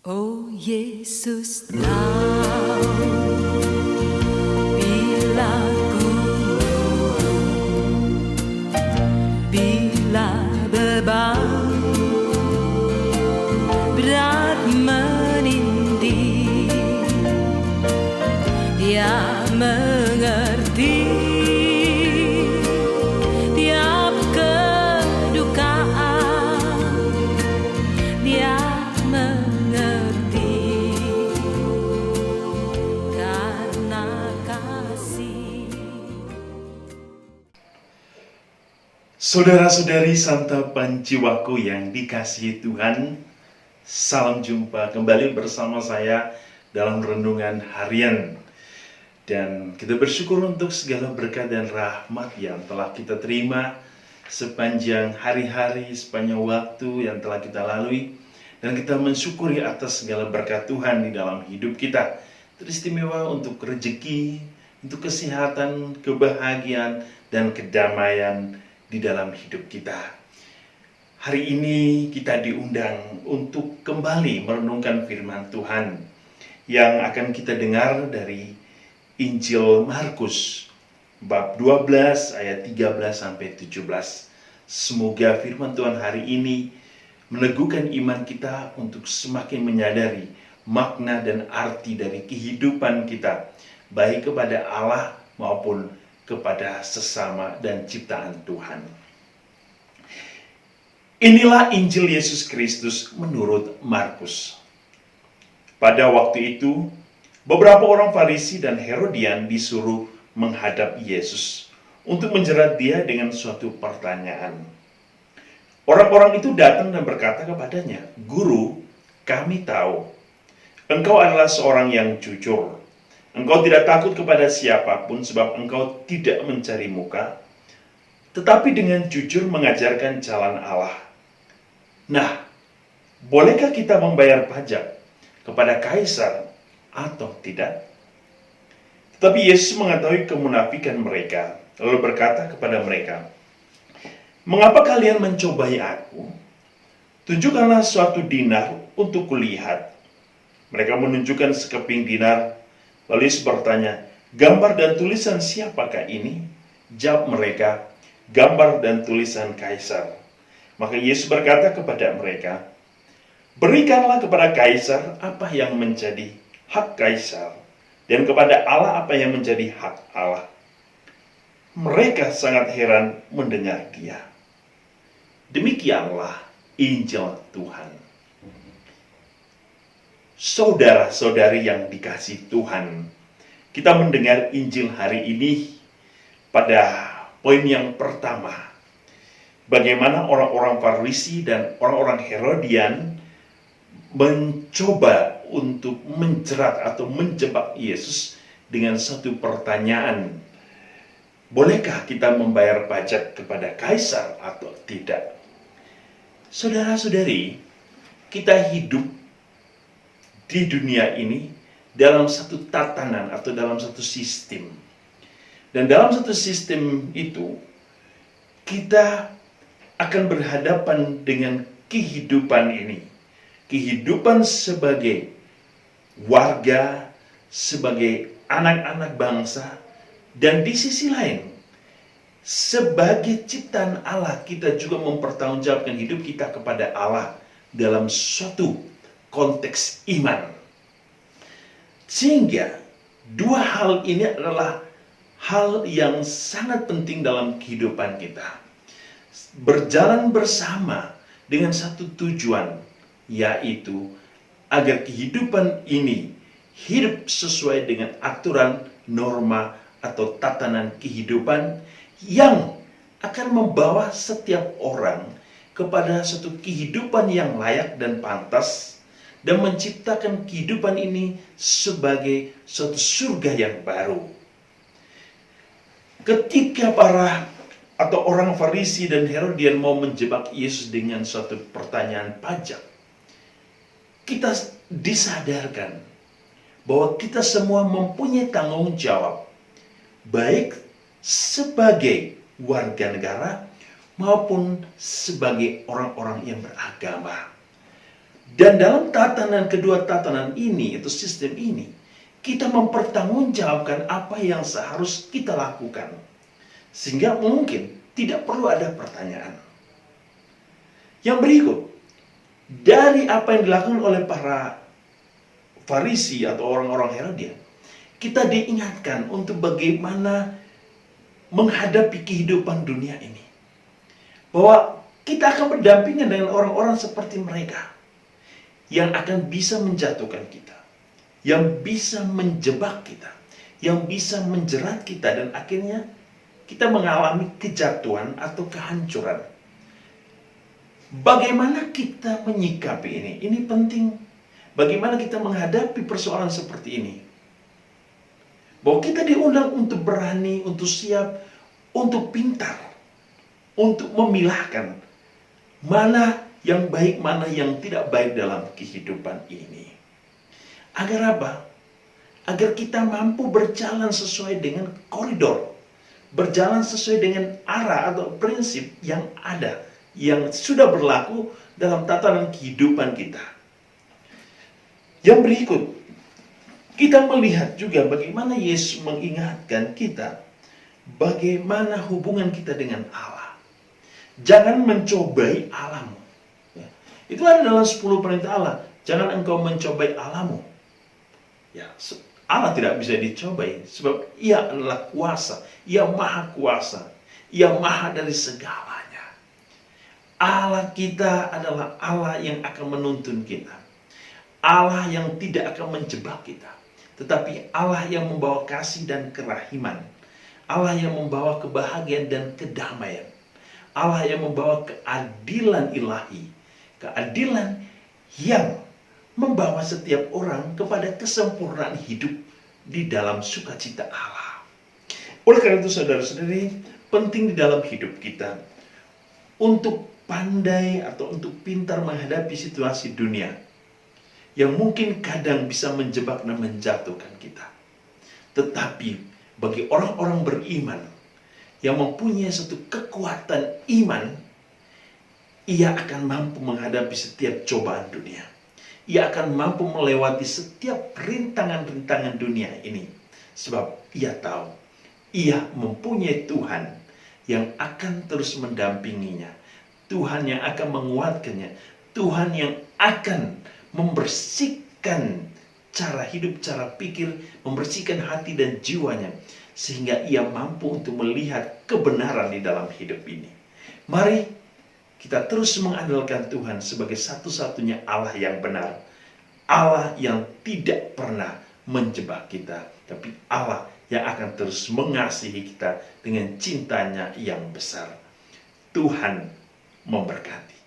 Oh Yesus, tahu bila ku bila beban berat menindih, Dia mengerti tiap kedukaan, Dia mengerti karena kasih. Saudara-saudari santapan jiwaku yang dikasihi Tuhan, salam jumpa kembali bersama saya dalam renungan harian. Dan kita bersyukur untuk segala berkat dan rahmat yang telah kita terima sepanjang hari-hari, sepanjang waktu yang telah kita lalui. Dan kita mensyukuri atas segala berkat Tuhan di dalam hidup kita. Teristimewa untuk rezeki, untuk kesehatan, kebahagiaan, dan kedamaian di dalam hidup kita. Hari ini kita diundang untuk kembali merenungkan firman Tuhan yang akan kita dengar dari Injil Markus bab 12 ayat 13-17. Semoga firman Tuhan hari ini meneguhkan iman kita untuk semakin menyadari makna dan arti dari kehidupan kita, baik kepada Allah maupun kepada sesama dan ciptaan Tuhan. Inilah Injil Yesus Kristus menurut Markus. Pada waktu itu, beberapa orang Farisi dan Herodian disuruh menghadap Yesus untuk menjerat Dia dengan suatu pertanyaan. Orang-orang itu datang dan berkata kepadanya, "Guru, kami tahu Engkau adalah seorang yang jujur. Engkau tidak takut kepada siapapun sebab engkau tidak mencari muka, tetapi dengan jujur mengajarkan jalan Allah. Nah, bolehkah kita membayar pajak kepada kaisar atau tidak?" Tetapi Yesus mengetahui kemunafikan mereka, lalu berkata kepada mereka, "Mengapa kalian mencobai aku? Tunjukkanlah suatu dinar untuk kulihat." Mereka menunjukkan sekeping dinar. Lalu Yesus bertanya, "Gambar dan tulisan siapakah ini?" Jawab mereka, "Gambar dan tulisan kaisar." Maka Yesus berkata kepada mereka, "Berikanlah kepada kaisar apa yang menjadi hak kaisar, dan kepada Allah apa yang menjadi hak Allah." Mereka sangat heran mendengar Dia. Demikianlah Injil Tuhan. Saudara-saudari yang dikasihi Tuhan, kita mendengar Injil hari ini pada poin yang pertama. Bagaimana orang-orang Farisi dan orang-orang Herodian mencoba untuk menjerat atau menjebak Yesus dengan satu pertanyaan. Bolehkah kita membayar pajak kepada kaisar atau tidak? Saudara-saudari, kita hidup di dunia ini dalam satu tatanan atau dalam satu sistem. Dan dalam satu sistem itu, kita akan berhadapan dengan kehidupan ini. Kehidupan sebagai warga, sebagai anak-anak bangsa, dan di sisi lain, sebagai ciptaan Allah, kita juga mempertanggungjawabkan hidup kita kepada Allah dalam suatu konteks iman. Sehingga dua hal ini adalah hal yang sangat penting dalam kehidupan kita. Berjalan bersama dengan satu tujuan, yaitu agar kehidupan ini hidup sesuai dengan aturan, norma, atau tatanan kehidupan yang akan membawa setiap orang kepada satu kehidupan yang layak dan pantas, dan menciptakan kehidupan ini sebagai suatu surga yang baru. Ketika orang Farisi dan Herodian mau menjebak Yesus dengan suatu pertanyaan pajak, kita disadarkan bahwa kita semua mempunyai tanggung jawab, baik sebagai warga negara maupun sebagai orang-orang yang beragama. Dan dalam kedua tatanan ini, itu sistem ini, kita mempertanggungjawabkan apa yang seharus kita lakukan. Sehingga mungkin tidak perlu ada pertanyaan. Yang berikut, dari apa yang dilakukan oleh para Farisi atau orang-orang Herodian, kita diingatkan untuk bagaimana menghadapi kehidupan dunia ini. Bahwa kita akan berdampingan dengan orang-orang seperti mereka yang akan bisa menjatuhkan kita, yang bisa menjebak kita, yang bisa menjerat kita, dan akhirnya kita mengalami kejatuhan atau kehancuran. Bagaimana kita menyikapi ini? Ini penting. Bagaimana kita menghadapi persoalan seperti ini? Bahwa kita diundang untuk berani, untuk siap, untuk pintar, untuk memilahkan mana yang baik, mana yang tidak baik dalam kehidupan ini. Agar apa? Agar kita mampu berjalan sesuai dengan koridor, berjalan sesuai dengan arah atau prinsip yang ada, yang sudah berlaku dalam tatanan kehidupan kita. Yang berikut, kita melihat juga bagaimana Yesus mengingatkan kita bagaimana hubungan kita dengan Allah. Jangan mencobai Allahmu. Ya. Itu ada dalam 10 perintah Allah. Jangan engkau mencobai Allahmu. Ya, Allah tidak bisa dicobai sebab Ia adalah kuasa, Ia maha kuasa, Ia maha dari segalanya. Allah kita adalah Allah yang akan menuntun kita. Allah yang tidak akan menjebak kita, tetapi Allah yang membawa kasih dan kerahiman. Allah yang membawa kebahagiaan dan kedamaian. Allah yang membawa keadilan ilahi. Keadilan yang membawa setiap orang kepada kesempurnaan hidup di dalam sukacita Allah. Oleh karena itu saudara-saudari, penting di dalam hidup kita untuk pandai atau untuk pintar menghadapi situasi dunia yang mungkin kadang bisa menjebak dan menjatuhkan kita. Tetapi bagi orang-orang beriman yang mempunyai satu kekuatan iman, ia akan mampu menghadapi setiap cobaan dunia. Ia akan mampu melewati setiap rintangan-rintangan dunia ini. Sebab ia tahu, ia mempunyai Tuhan yang akan terus mendampinginya. Tuhan yang akan menguatkannya. Tuhan yang akan membersihkan cara hidup, cara pikir, membersihkan hati dan jiwanya, sehingga ia mampu untuk melihat kebenaran di dalam hidup ini. Mari kita terus mengandalkan Tuhan sebagai satu-satunya Allah yang benar, Allah yang tidak pernah menjebak kita, tapi Allah yang akan terus mengasihi kita dengan cintanya yang besar. Tuhan memberkati.